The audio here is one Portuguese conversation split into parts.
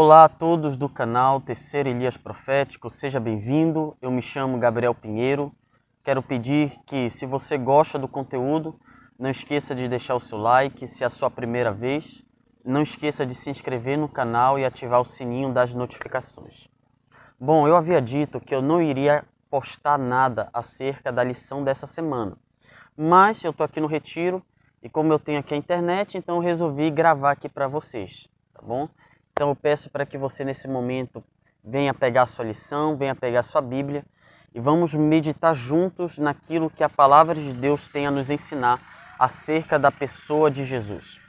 Olá a todos do canal Terceiro Elias Profético, seja bem-vindo. Eu me chamo Gabriel Pinheiro. Quero pedir que, se você gosta do conteúdo, não esqueça de deixar o seu like. Se é a sua primeira vez, não esqueça de se inscrever no canal e ativar o sininho das notificações. Bom, eu havia dito que eu não iria postar nada acerca da lição dessa semana, mas eu estou aqui no retiro e como eu tenho aqui a internet, então eu resolvi gravar aqui para vocês, tá bom? Então eu peço para que você nesse momento venha pegar a sua lição, venha pegar a sua Bíblia e vamos meditar juntos naquilo que a palavra de Deus tem a nos ensinar acerca da pessoa de Jesus.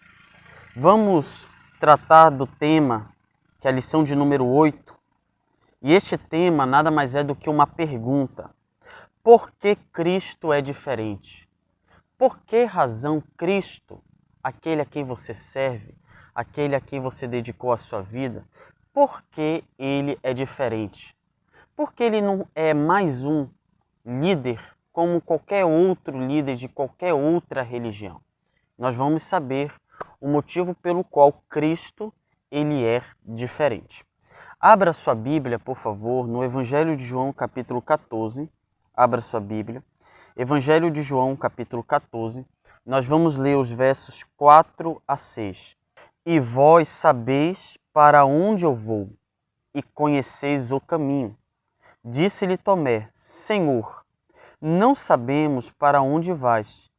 Vamos tratar do tema, que é a lição de número 8, e este tema nada mais é do que uma pergunta. Por que Cristo é diferente? Por que razão Cristo, aquele a quem você serve, aquele a quem você dedicou a sua vida, por que ele é diferente? Porque ele não é mais um líder como qualquer outro líder de qualquer outra religião. Nós vamos saber o motivo pelo qual Cristo ele é diferente. Abra sua Bíblia, por favor, no Evangelho de João, capítulo 14. Abra sua Bíblia. Evangelho de João, capítulo 14. Nós vamos ler os versos 4 a 6. E vós sabeis para onde eu vou, e conheceis o caminho. Disse-lhe Tomé, Senhor, não sabemos para onde vais.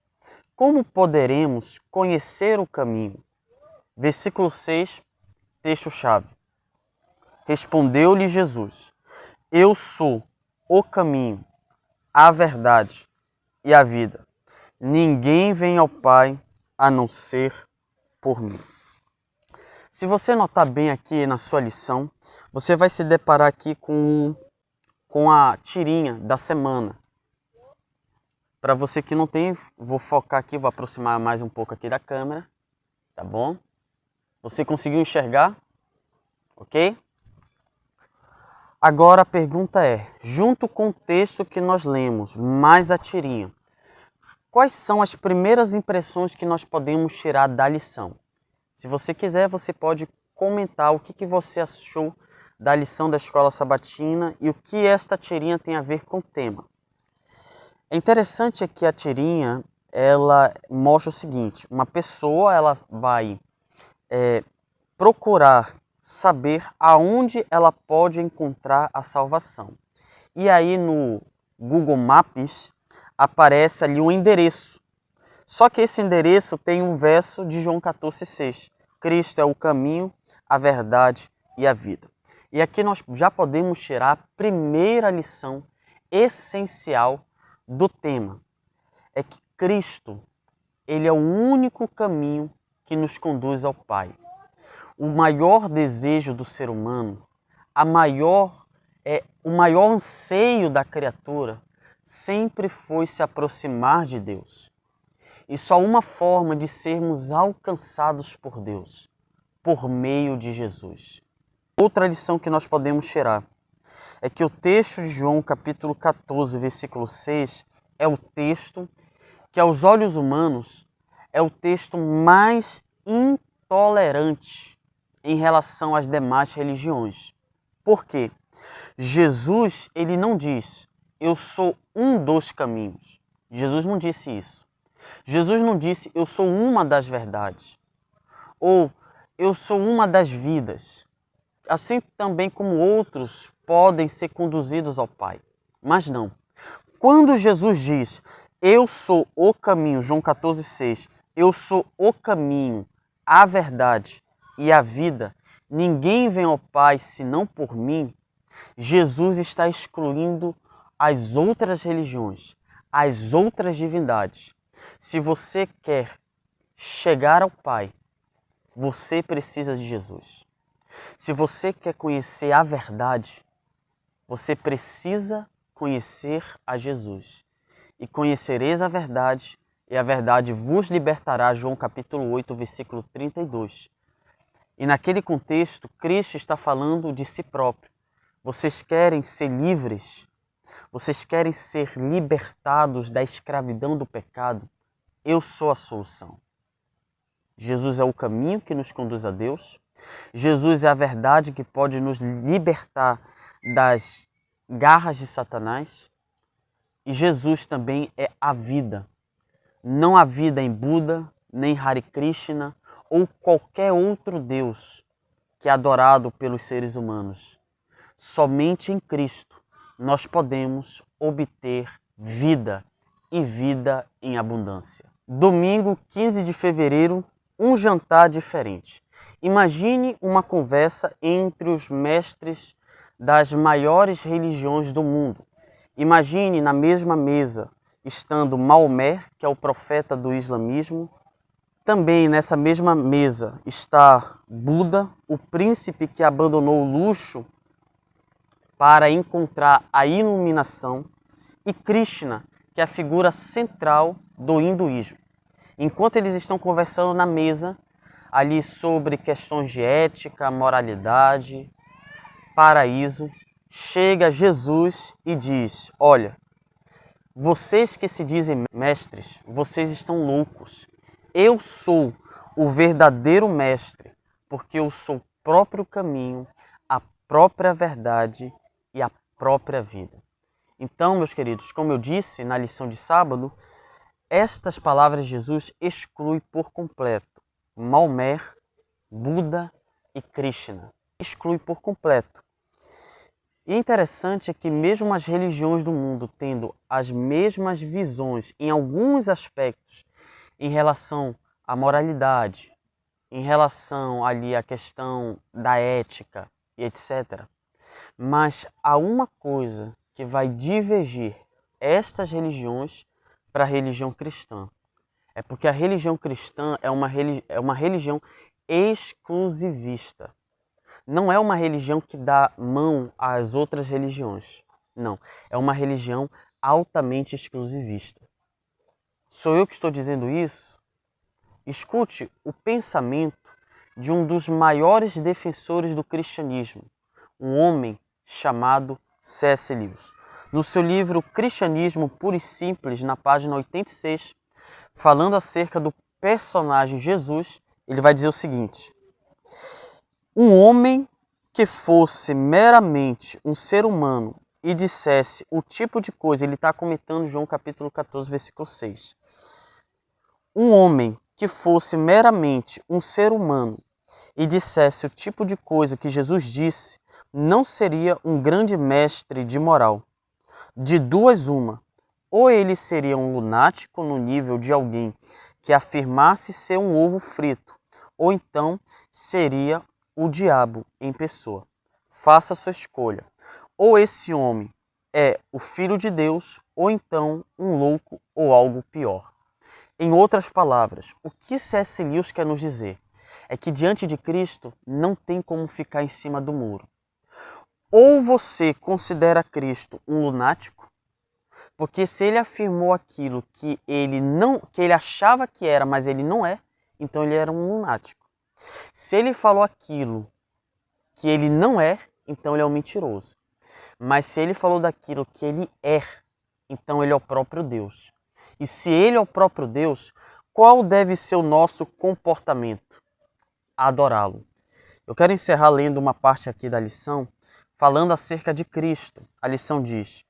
Como poderemos conhecer o caminho? Versículo 6, texto-chave. Respondeu-lhe Jesus, eu sou o caminho, a verdade e a vida. Ninguém vem ao Pai a não ser por mim. Se você notar bem aqui na sua lição, você vai se deparar aqui com a tirinha da semana. Para você que não tem, vou focar aqui, vou aproximar mais um pouco aqui da câmera, tá bom? Você conseguiu enxergar? Ok? Agora a pergunta é, junto com o texto que nós lemos, mais a tirinha, quais são as primeiras impressões que nós podemos tirar da lição? Se você quiser, você pode comentar o que você achou da lição da Escola Sabatina e o que esta tirinha tem a ver com o tema. É interessante que a tirinha, ela mostra o seguinte, uma pessoa ela vai procurar saber aonde ela pode encontrar a salvação. E aí no Google Maps aparece ali um endereço. Só que esse endereço tem um verso de João 14,6. Cristo é o caminho, a verdade e a vida. E aqui nós já podemos tirar a primeira lição essencial do tema. É que Cristo, ele é o único caminho que nos conduz ao Pai. O maior desejo do ser humano, o maior anseio da criatura sempre foi se aproximar de Deus. E só uma forma de sermos alcançados por Deus, por meio de Jesus. Outra lição que nós podemos tirar é que o texto de João, capítulo 14, versículo 6, é o texto que aos olhos humanos é o texto mais intolerante em relação às demais religiões. Por quê? Jesus, ele não diz, eu sou um dos caminhos. Jesus não disse isso. Jesus não disse, eu sou uma das verdades. Ou, eu sou uma das vidas. Assim também como outros podem ser conduzidos ao Pai. Mas não. Quando Jesus diz, eu sou o caminho, João 14,6, eu sou o caminho, a verdade e a vida, ninguém vem ao Pai senão por mim, Jesus está excluindo as outras religiões, as outras divindades. Se você quer chegar ao Pai, você precisa de Jesus. Se você quer conhecer a verdade, você precisa conhecer a Jesus. E conhecereis a verdade, e a verdade vos libertará, João capítulo 8, versículo 32. E naquele contexto, Cristo está falando de si próprio. Vocês querem ser livres? Vocês querem ser libertados da escravidão do pecado? Eu sou a solução. Jesus é o caminho que nos conduz a Deus. Jesus é a verdade que pode nos libertar das garras de Satanás. E Jesus também é a vida. Não há vida em Buda, nem Hare Krishna ou qualquer outro Deus que é adorado pelos seres humanos. Somente em Cristo nós podemos obter vida e vida em abundância. Domingo, 15 de fevereiro, um jantar diferente. Imagine uma conversa entre os mestres das maiores religiões do mundo. Imagine na mesma mesa estando Maomé, que é o profeta do islamismo. Também nessa mesma mesa está Buda, o príncipe que abandonou o luxo para encontrar a iluminação, e Krishna, que é a figura central do hinduísmo. Enquanto eles estão conversando na mesa, ali sobre questões de ética, moralidade, paraíso, chega Jesus e diz: olha, vocês que se dizem mestres, vocês estão loucos. Eu sou o verdadeiro mestre, porque eu sou o próprio caminho, a própria verdade e a própria vida. Então, meus queridos, como eu disse na lição de sábado, estas palavras de Jesus excluem por completo Maomé, Buda e Krishna. Exclui por completo. E interessante é que mesmo as religiões do mundo tendo as mesmas visões em alguns aspectos em relação à moralidade, em relação ali à questão da ética e etc. Mas há uma coisa que vai divergir estas religiões para a religião cristã. É porque a religião cristã é uma religião exclusivista. Não é uma religião que dá mão às outras religiões. Não, é uma religião altamente exclusivista. Sou eu que estou dizendo isso? Escute o pensamento de um dos maiores defensores do cristianismo, um homem chamado C.S. Lewis. No seu livro Cristianismo Puro e Simples, na página 86, falando acerca do personagem Jesus, ele vai dizer o seguinte: um homem que fosse meramente um ser humano e dissesse o tipo de coisa, ele está comentando João capítulo 14, versículo 6. Um homem que fosse meramente um ser humano e dissesse o tipo de coisa que Jesus disse, não seria um grande mestre de moral. De duas uma, ou ele seria um lunático no nível de alguém que afirmasse ser um ovo frito, ou então seria o diabo em pessoa. Faça a sua escolha. Ou esse homem é o Filho de Deus, ou então um louco ou algo pior. Em outras palavras, o que C.S. Lewis quer nos dizer é que diante de Cristo não tem como ficar em cima do muro. Ou você considera Cristo um lunático, porque se ele afirmou aquilo que ele achava que era, mas ele não é, então ele era um lunático. Se ele falou aquilo que ele não é, então ele é um mentiroso. Mas se ele falou daquilo que ele é, então ele é o próprio Deus. E se ele é o próprio Deus, qual deve ser o nosso comportamento? Adorá-lo. Eu quero encerrar lendo uma parte aqui da lição, falando acerca de Cristo. A lição diz: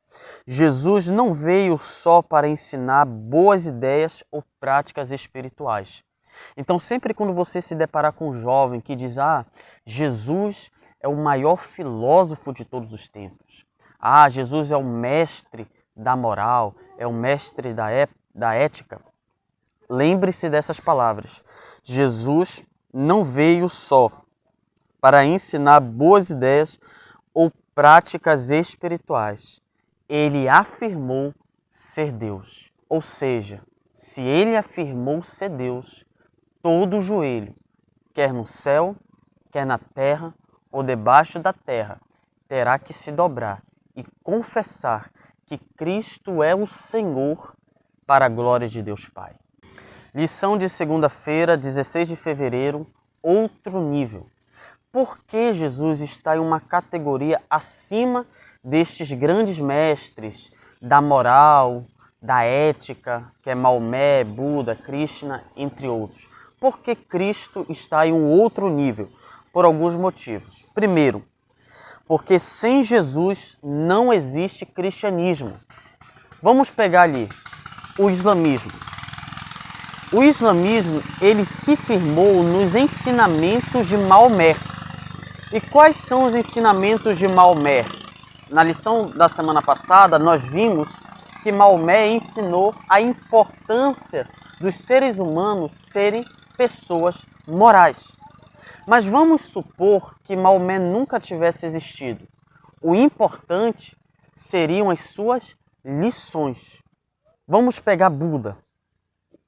Jesus não veio só para ensinar boas ideias ou práticas espirituais. Então, sempre quando você se deparar com um jovem que diz: Jesus é o maior filósofo de todos os tempos. Jesus é o mestre da moral, é o mestre da ética. Lembre-se dessas palavras. Jesus não veio só para ensinar boas ideias ou práticas espirituais. Ele afirmou ser Deus. Ou seja, se ele afirmou ser Deus, todo joelho, quer no céu, quer na terra ou debaixo da terra, terá que se dobrar e confessar que Cristo é o Senhor, para a glória de Deus Pai. Lição de segunda-feira, 16 de fevereiro, outro nível. Por que Jesus está em uma categoria acima destes grandes mestres da moral, da ética, que é Maomé, Buda, Krishna, entre outros? Por que Cristo está em um outro nível? por alguns motivos. Primeiro, porque sem Jesus não existe cristianismo. Vamos pegar ali o islamismo. O islamismo, ele se firmou nos ensinamentos de Maomé. E quais são os ensinamentos de Maomé? Na lição da semana passada, nós vimos que Maomé ensinou a importância dos seres humanos serem pessoas morais. Mas vamos supor que Maomé nunca tivesse existido. O importante seriam as suas lições. Vamos pegar Buda.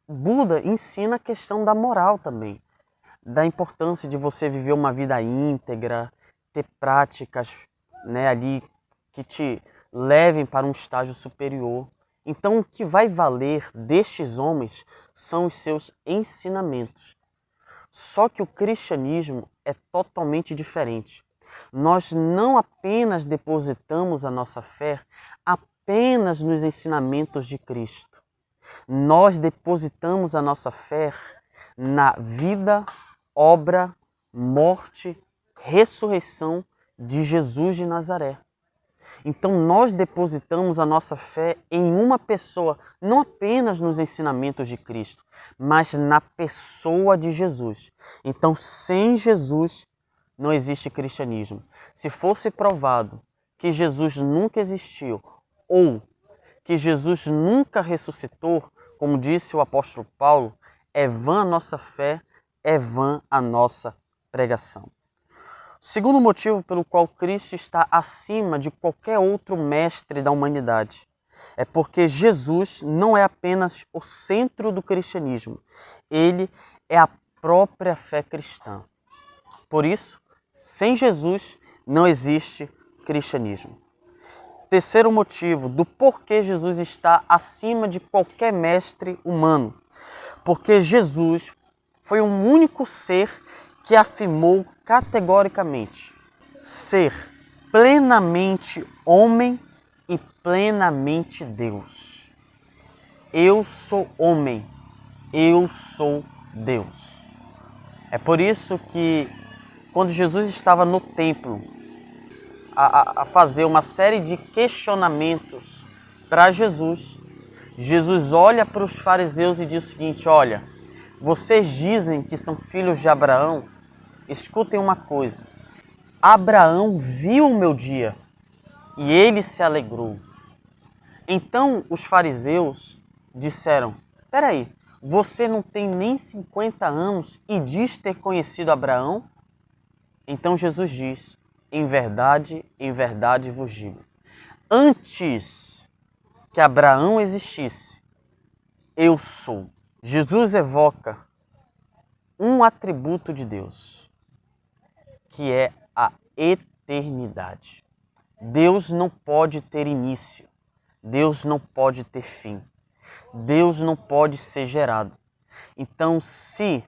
Buda ensina a questão da moral também, da importância de você viver uma vida íntegra, ter práticas, ali que te levem para um estágio superior. Então, o que vai valer destes homens são os seus ensinamentos. Só que o cristianismo é totalmente diferente. Nós não apenas depositamos a nossa fé apenas nos ensinamentos de Cristo. Nós depositamos a nossa fé na vida, obra, morte, ressurreição de Jesus de Nazaré. Então nós depositamos a nossa fé em uma pessoa, não apenas nos ensinamentos de Cristo, mas na pessoa de Jesus. Então sem Jesus não existe cristianismo. Se fosse provado que Jesus nunca existiu ou que Jesus nunca ressuscitou, como disse o apóstolo Paulo, é vã a nossa fé, é vã a nossa pregação. Segundo motivo pelo qual Cristo está acima de qualquer outro mestre da humanidade é porque Jesus não é apenas o centro do cristianismo, ele é a própria fé cristã. Por isso, sem Jesus não existe cristianismo. Terceiro motivo do porquê Jesus está acima de qualquer mestre humano, porque Jesus foi o único ser que afirmou categoricamente ser plenamente homem e plenamente Deus. Eu sou homem, eu sou Deus. É por isso que quando Jesus estava no templo a fazer uma série de questionamentos para Jesus, Jesus olha para os fariseus e diz o seguinte: olha, vocês dizem que são filhos de Abraão, escutem uma coisa, Abraão viu o meu dia e ele se alegrou. Então os fariseus disseram: peraí, você não tem nem 50 anos e diz ter conhecido Abraão? Então Jesus diz: em verdade vos digo, antes que Abraão existisse, eu sou. Jesus evoca um atributo de Deus, que é a eternidade. Deus não pode ter início, Deus não pode ter fim, Deus não pode ser gerado. Então, se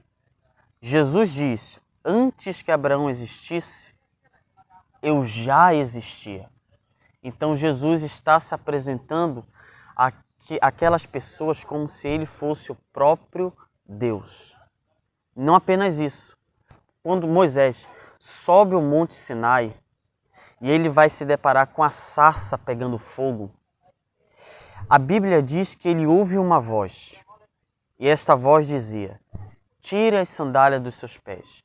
Jesus diz, antes que Abraão existisse, eu já existia. Então Jesus está se apresentando àquelas pessoas como se ele fosse o próprio Deus. Não apenas isso. Quando Moisés sobe o Monte Sinai e ele vai se deparar com a sarça pegando fogo, a Bíblia diz que ele ouve uma voz. E esta voz dizia: tire as sandálias dos seus pés,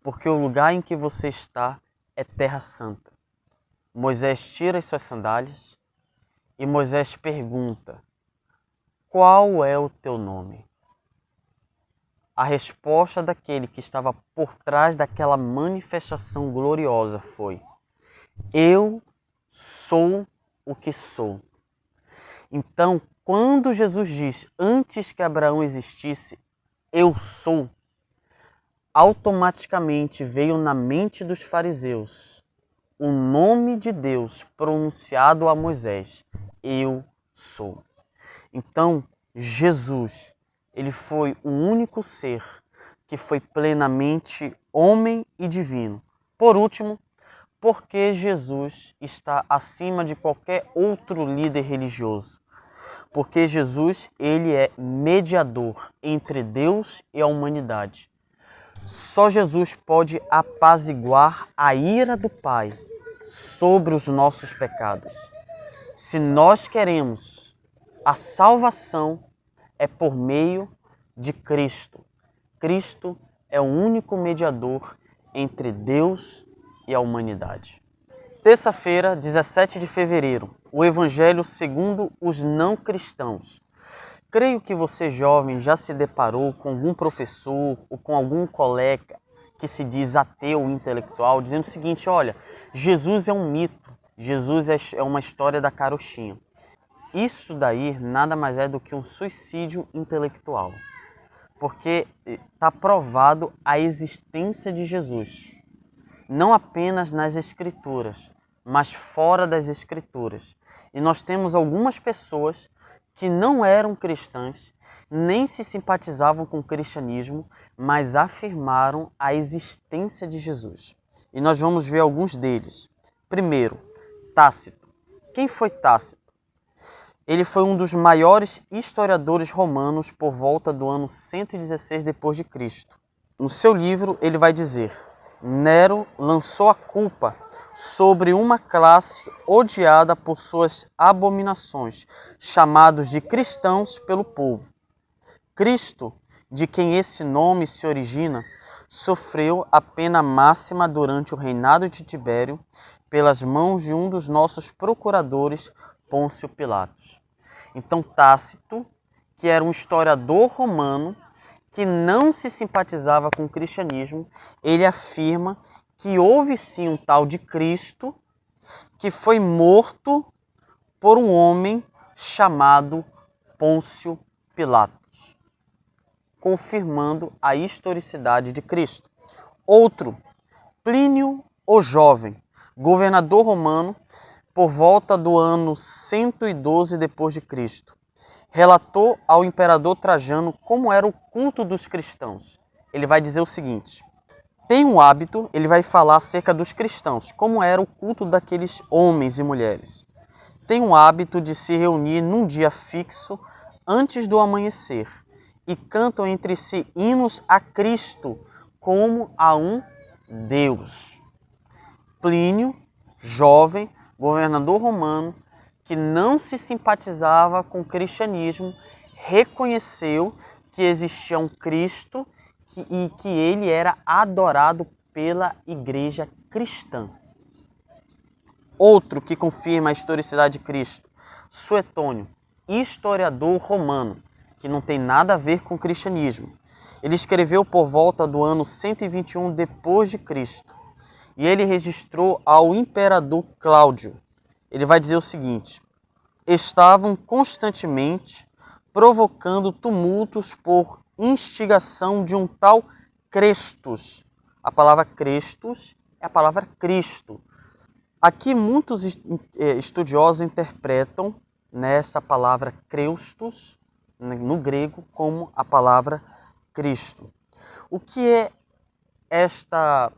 porque o lugar em que você está é terra santa. Moisés tira as suas sandálias e Moisés pergunta: qual é o teu nome? A resposta daquele que estava por trás daquela manifestação gloriosa foi: eu sou o que sou. Então, quando Jesus diz, antes que Abraão existisse, eu sou, automaticamente veio na mente dos fariseus o nome de Deus pronunciado a Moisés: eu sou. Então, Jesus, ele foi o único ser que foi plenamente homem e divino. Por último, porque Jesus está acima de qualquer outro líder religioso. Porque Jesus, ele é mediador entre Deus e a humanidade. Só Jesus pode apaziguar a ira do Pai sobre os nossos pecados. Se nós queremos a salvação, é por meio de Cristo. Cristo é o único mediador entre Deus e a humanidade. Terça-feira, 17 de fevereiro, o Evangelho segundo os não cristãos. Creio que você, jovem, já se deparou com algum professor ou com algum colega que se diz ateu intelectual, dizendo o seguinte: olha, Jesus é um mito, Jesus é uma história da carochinha. Isso daí nada mais é do que um suicídio intelectual, porque está provado a existência de Jesus, não apenas nas Escrituras, mas fora das Escrituras. E nós temos algumas pessoas que não eram cristãs, nem se simpatizavam com o cristianismo, mas afirmaram a existência de Jesus. E nós vamos ver alguns deles. Primeiro, Tácito. Quem foi Tácito? Ele foi um dos maiores historiadores romanos por volta do ano 116 d.C. No seu livro, ele vai dizer: Nero lançou a culpa sobre uma classe odiada por suas abominações, chamados de cristãos pelo povo. Cristo, de quem esse nome se origina, sofreu a pena máxima durante o reinado de Tibério pelas mãos de um dos nossos procuradores, Pôncio Pilatos. Então Tácito, que era um historiador romano, que não se simpatizava com o cristianismo, ele afirma que houve sim um tal de Cristo que foi morto por um homem chamado Pôncio Pilatos, confirmando a historicidade de Cristo. Outro, Plínio o Jovem, governador romano por volta do ano 112 d.C., relatou ao imperador Trajano como era o culto dos cristãos. Ele vai dizer o seguinte: tem um hábito, ele vai falar acerca dos cristãos, como era o culto daqueles homens e mulheres. Tem um hábito de se reunir num dia fixo antes do amanhecer e cantam entre si hinos a Cristo como a um Deus. Plínio, jovem, governador romano, que não se simpatizava com o cristianismo, reconheceu que existia um Cristo e que ele era adorado pela igreja cristã. Outro que confirma a historicidade de Cristo, Suetônio, historiador romano, que não tem nada a ver com o cristianismo. Ele escreveu por volta do ano 121 d.C. e ele registrou ao imperador Cláudio. Ele vai dizer o seguinte: estavam constantemente provocando tumultos por instigação de um tal Crestus. A palavra Crestus é a palavra Cristo. Aqui muitos estudiosos interpretam nessa palavra Christus, no grego, como a palavra Cristo. O que é esta...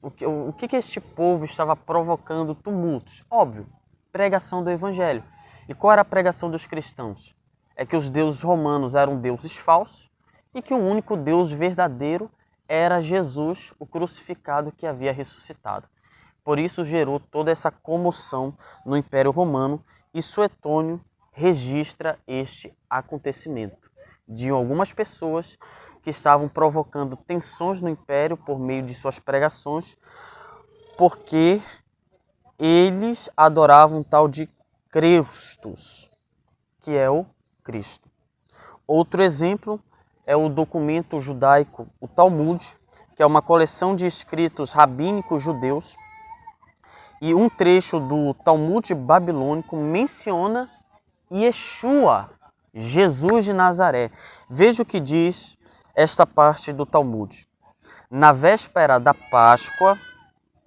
O que este povo estava provocando tumultos? Óbvio, pregação do Evangelho. E qual era a pregação dos cristãos? É que os deuses romanos eram deuses falsos e que o único Deus verdadeiro era Jesus, o crucificado que havia ressuscitado. Por isso gerou toda essa comoção no Império Romano e Suetônio registra este acontecimento de algumas pessoas que estavam provocando tensões no Império por meio de suas pregações, porque eles adoravam um tal de Christus, que é o Cristo. Outro exemplo é o documento judaico, o Talmud, que é uma coleção de escritos rabínicos judeus, e um trecho do Talmud babilônico menciona Yeshua, Jesus de Nazaré. Veja o que diz esta parte do Talmud. Na véspera da Páscoa,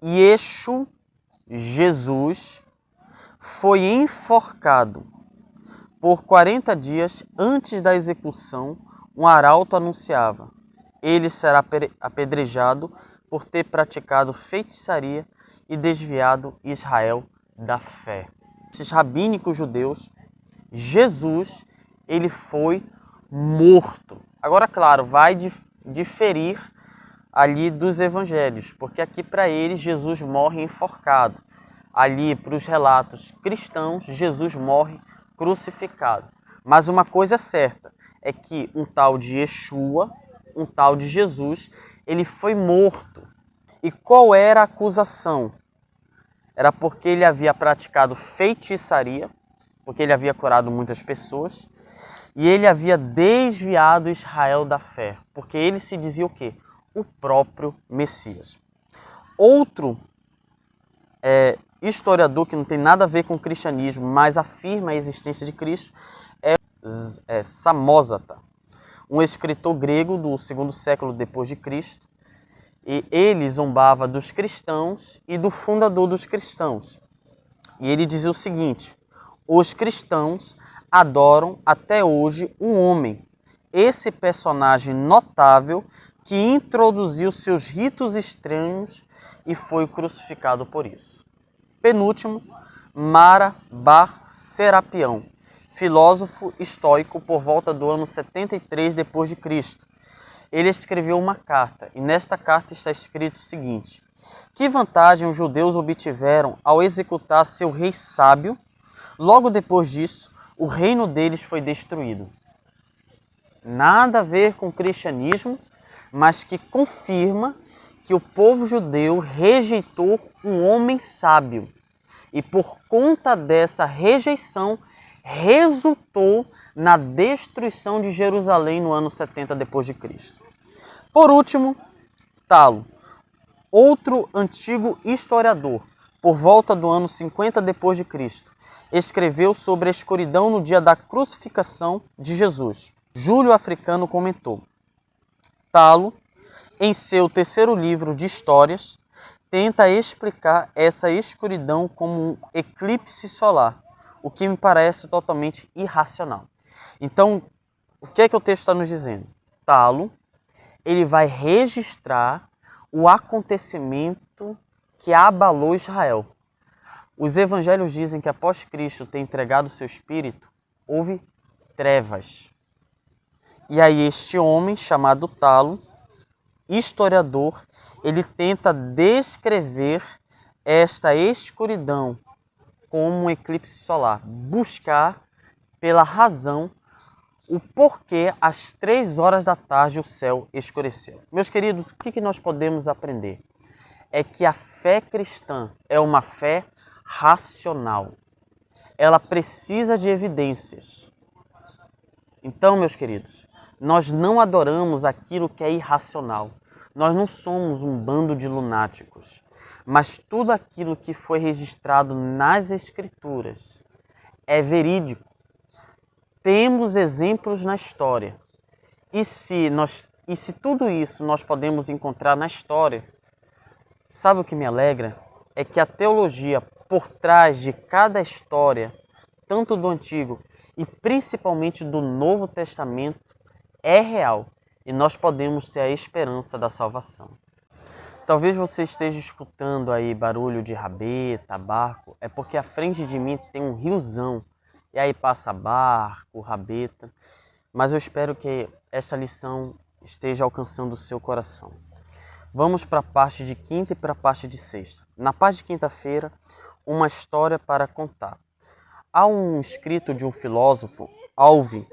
Yeshua, Jesus, foi enforcado. Por 40 dias antes da execução, um arauto anunciava: ele será apedrejado por ter praticado feitiçaria e desviado Israel da fé. Esses rabínicos judeus, Jesus, ele foi morto. Agora, claro, vai diferir ali dos evangelhos, porque aqui para eles Jesus morre enforcado. Ali para os relatos cristãos, Jesus morre crucificado. Mas uma coisa é certa, é que um tal de Yeshua, um tal de Jesus, ele foi morto. E qual era a acusação? Era porque ele havia praticado feitiçaria, porque ele havia curado muitas pessoas, e ele havia desviado Israel da fé, porque ele se dizia o quê? O próprio Messias. Outro historiador que não tem nada a ver com o cristianismo, mas afirma a existência de Cristo, é Samósata, um escritor grego do segundo século depois de Cristo, e ele zombava dos cristãos e do fundador dos cristãos. E ele dizia o seguinte: os cristãos adoram até hoje um homem, esse personagem notável que introduziu seus ritos estranhos e foi crucificado por isso. Penúltimo, Mara Bar Serapião, filósofo estoico por volta do ano 73 depois de Cristo. Ele escreveu uma carta, e nesta carta está escrito o seguinte: que vantagem os judeus obtiveram ao executar seu rei sábio? Logo depois disso, o reino deles foi destruído. Nada a ver com o cristianismo, mas que confirma que o povo judeu rejeitou um homem sábio. E por conta dessa rejeição, resultou na destruição de Jerusalém no ano 70 depois de Cristo. Por último, Talo, outro antigo historiador, por volta do ano 50 depois de Cristo, escreveu sobre a escuridão no dia da crucificação de Jesus. Júlio Africano comentou: Talo, em seu terceiro livro de histórias, tenta explicar essa escuridão como um eclipse solar, o que me parece totalmente irracional. Então, o que é que o texto está nos dizendo? Talo, ele vai registrar o acontecimento que abalou Israel. Os evangelhos dizem que após Cristo ter entregado o seu espírito, houve trevas. E aí este homem, chamado Talo, historiador, ele tenta descrever esta escuridão como um eclipse solar, buscar pela razão o porquê às 3 horas da tarde o céu escureceu. Meus queridos, o que nós podemos aprender? É que a fé cristã é uma fé racional. Ela precisa de evidências. Então, meus queridos, nós não adoramos aquilo que é irracional. Nós não somos um bando de lunáticos. Mas tudo aquilo que foi registrado nas Escrituras é verídico. Temos exemplos na história. E se tudo isso nós podemos encontrar na história, sabe o que me alegra? É que a teologia por trás de cada história, tanto do Antigo e principalmente do Novo Testamento, é real. E nós podemos ter a esperança da salvação. Talvez você esteja escutando aí barulho de rabeta, barco, é porque à frente de mim tem um riozão. E aí passa barco, rabeta. Mas eu espero que essa lição esteja alcançando o seu coração. Vamos para a parte de quinta e para a parte de sexta. Na parte de quinta-feira, uma história para contar. Há um escrito de um filósofo, Alvin,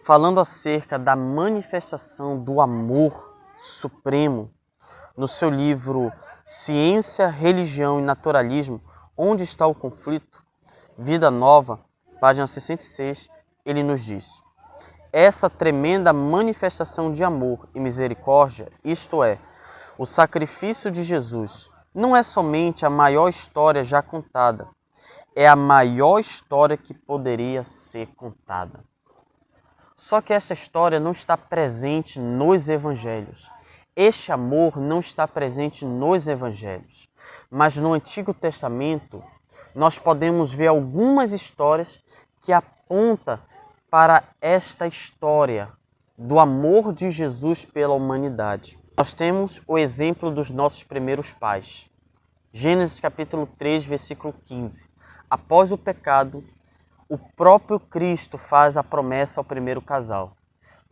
falando acerca da manifestação do amor supremo no seu livro Ciência, Religião e Naturalismo, Onde está o conflito? Vida Nova, página 66, ele nos diz: essa tremenda manifestação de amor e misericórdia, isto é, o sacrifício de Jesus, não é somente a maior história já contada, é a maior história que poderia ser contada. Só que essa história não está presente nos evangelhos. Este amor não está presente nos evangelhos. Mas no Antigo Testamento, nós podemos ver algumas histórias que apontam para esta história do amor de Jesus pela humanidade. Nós temos o exemplo dos nossos primeiros pais. Gênesis capítulo 3, versículo 15. Após o pecado, o próprio Cristo faz a promessa ao primeiro casal: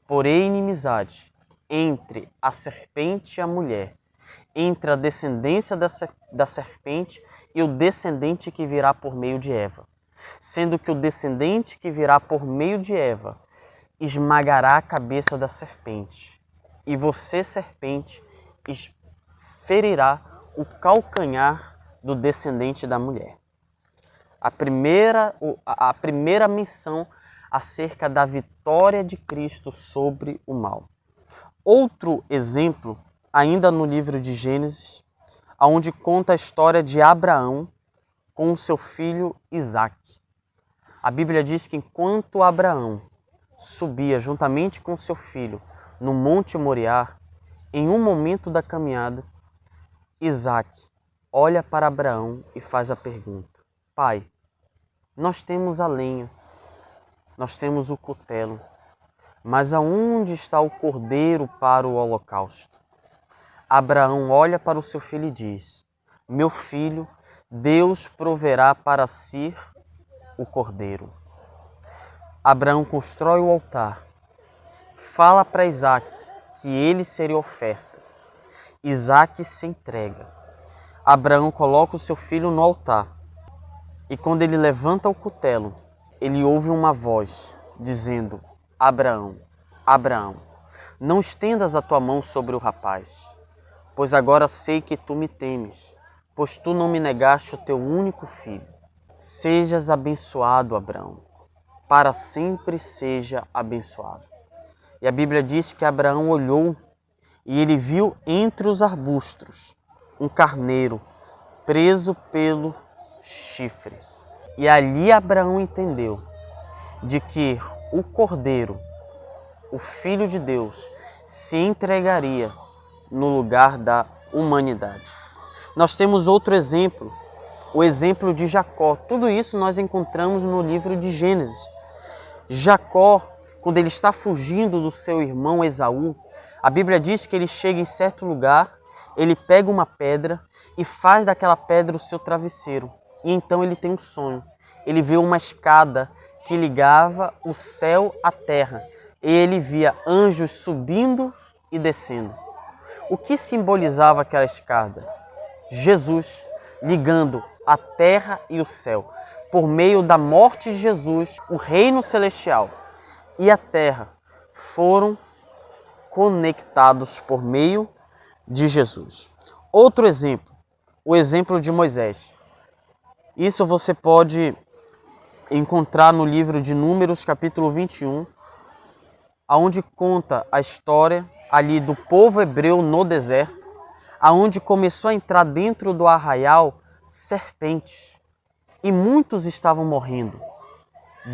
porém inimizade entre a serpente e a mulher, entre a descendência da serpente e o descendente que virá por meio de Eva, sendo que o descendente que virá por meio de Eva esmagará a cabeça da serpente, e você, serpente, ferirá o calcanhar do descendente da mulher. A primeira menção acerca da vitória de Cristo sobre o mal. Outro exemplo, ainda no livro de Gênesis, onde conta a história de Abraão com o seu filho Isaque. A Bíblia diz que enquanto Abraão subia juntamente com seu filho no Monte Moriá, em um momento da caminhada, Isaque olha para Abraão e faz a pergunta: Pai, nós temos a lenha, nós temos o cutelo, mas aonde está o cordeiro para o holocausto? Abraão olha para o seu filho e diz: Meu filho, Deus proverá para si o cordeiro. Abraão constrói o altar, fala para Isaque que ele seria oferta. Isaque se entrega. Abraão coloca o seu filho no altar e quando ele levanta o cutelo, ele ouve uma voz dizendo: Abraão, Abraão, não estendas a tua mão sobre o rapaz, pois agora sei que tu me temes, pois tu não me negaste o teu único filho. Sejas abençoado, Abraão, para sempre seja abençoado. E a Bíblia diz que Abraão olhou e ele viu entre os arbustos um carneiro preso pelo chifre. E ali Abraão entendeu de que o cordeiro, o Filho de Deus, se entregaria no lugar da humanidade. Nós temos outro exemplo, o exemplo de Jacó. Tudo isso nós encontramos no livro de Gênesis. Jacó, quando ele está fugindo do seu irmão Esaú, a Bíblia diz que ele chega em certo lugar, ele pega uma pedra e faz daquela pedra o seu travesseiro. E então ele tem um sonho. Ele vê uma escada que ligava o céu à terra. E ele via anjos subindo e descendo. O que simbolizava aquela escada? Jesus ligando a terra e o céu. Por meio da morte de Jesus, o reino celestial e a terra foram conectados por meio de Jesus. Outro exemplo, o exemplo de Moisés. Isso você pode encontrar no livro de Números, capítulo 21, onde conta a história ali do povo hebreu no deserto, aonde começou a entrar dentro do arraial serpentes e muitos estavam morrendo.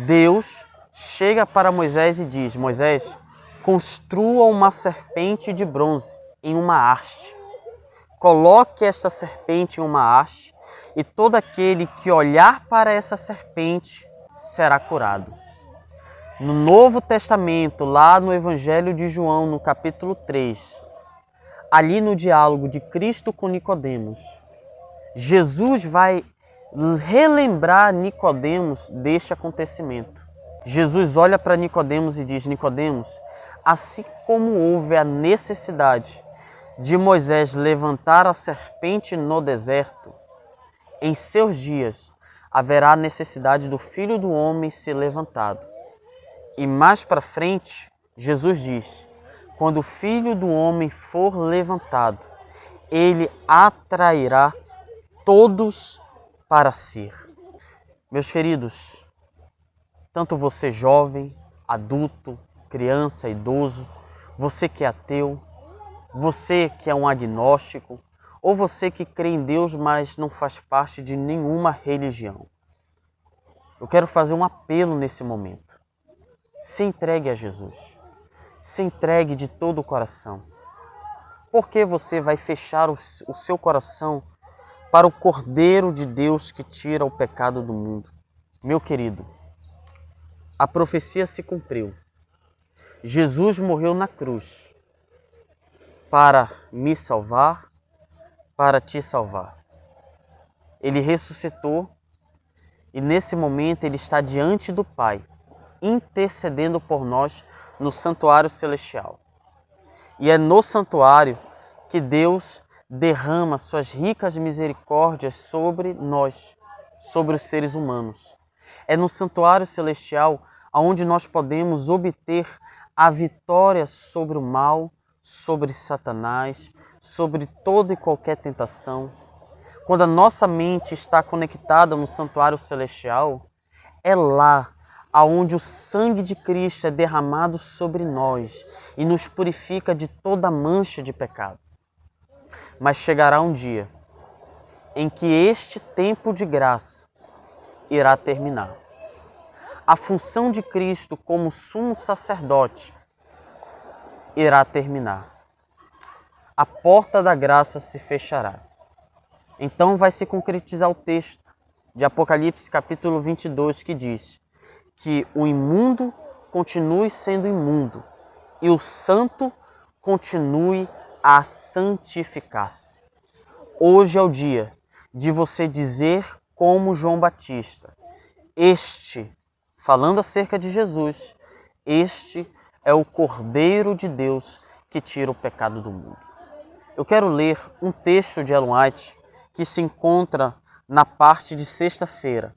Deus chega para Moisés e diz: Moisés, construa uma serpente de bronze em uma haste. Coloque esta serpente em uma haste e todo aquele que olhar para essa serpente será curado. No Novo Testamento, lá no Evangelho de João, no capítulo 3, ali no diálogo de Cristo com Nicodemos, Jesus vai relembrar Nicodemos deste acontecimento. Jesus olha para Nicodemos e diz: Nicodemos, assim como houve a necessidade de Moisés levantar a serpente no deserto, em seus dias haverá a necessidade do Filho do Homem ser levantado. E mais para frente, Jesus diz: quando o Filho do Homem for levantado, ele atrairá todos para si. Meus queridos, tanto você jovem, adulto, criança, idoso, você que é ateu, você que é um agnóstico, ou você que crê em Deus, mas não faz parte de nenhuma religião. Eu quero fazer um apelo nesse momento. Se entregue a Jesus. Se entregue de todo o coração. Por que você vai fechar o seu coração para o Cordeiro de Deus que tira o pecado do mundo? Meu querido, a profecia se cumpriu. Jesus morreu na cruz para me salvar, para te salvar. Ele ressuscitou e nesse momento ele está diante do Pai, intercedendo por nós no santuário celestial. E é no santuário que Deus derrama suas ricas misericórdias sobre nós, sobre os seres humanos. É no santuário celestial onde nós podemos obter a vitória sobre o mal, sobre Satanás, sobre toda e qualquer tentação. Quando a nossa mente está conectada no santuário celestial, é lá aonde o sangue de Cristo é derramado sobre nós e nos purifica de toda mancha de pecado. Mas chegará um dia em que este tempo de graça irá terminar. A função de Cristo como sumo sacerdote irá terminar. A porta da graça se fechará. Então vai se concretizar o texto de Apocalipse capítulo 22 que diz que o imundo continue sendo imundo e o santo continue a santificar-se. Hoje é o dia de você dizer como João Batista, falando acerca de Jesus, este é o Cordeiro de Deus que tira o pecado do mundo. Eu quero ler um texto de Ellen White que se encontra na parte de sexta-feira.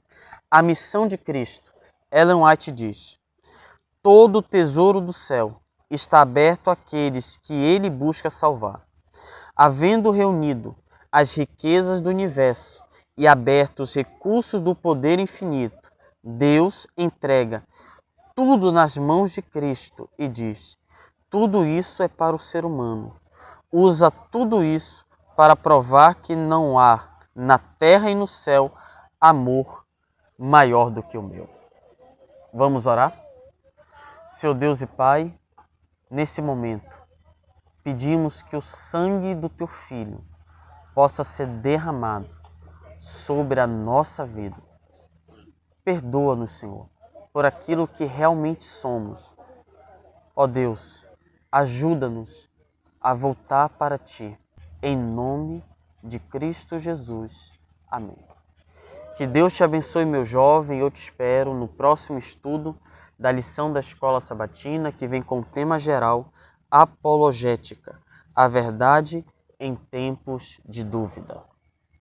A missão de Cristo. Ellen White diz: todo o tesouro do céu está aberto àqueles que ele busca salvar. Havendo reunido as riquezas do universo e aberto os recursos do poder infinito, Deus entrega tudo nas mãos de Cristo e diz: tudo isso é para o ser humano. Usa tudo isso para provar que não há na terra e no céu amor maior do que o meu. Vamos orar? Seu Deus e Pai, nesse momento, pedimos que o sangue do Teu Filho possa ser derramado sobre a nossa vida. Perdoa-nos, Senhor, por aquilo que realmente somos. Ó Deus, ajuda-nos a voltar para Ti, em nome de Cristo Jesus. Amém. Que Deus te abençoe, meu jovem. Eu te espero no próximo estudo da lição da Escola Sabatina, que vem com o tema geral Apologética, a verdade em tempos de dúvida.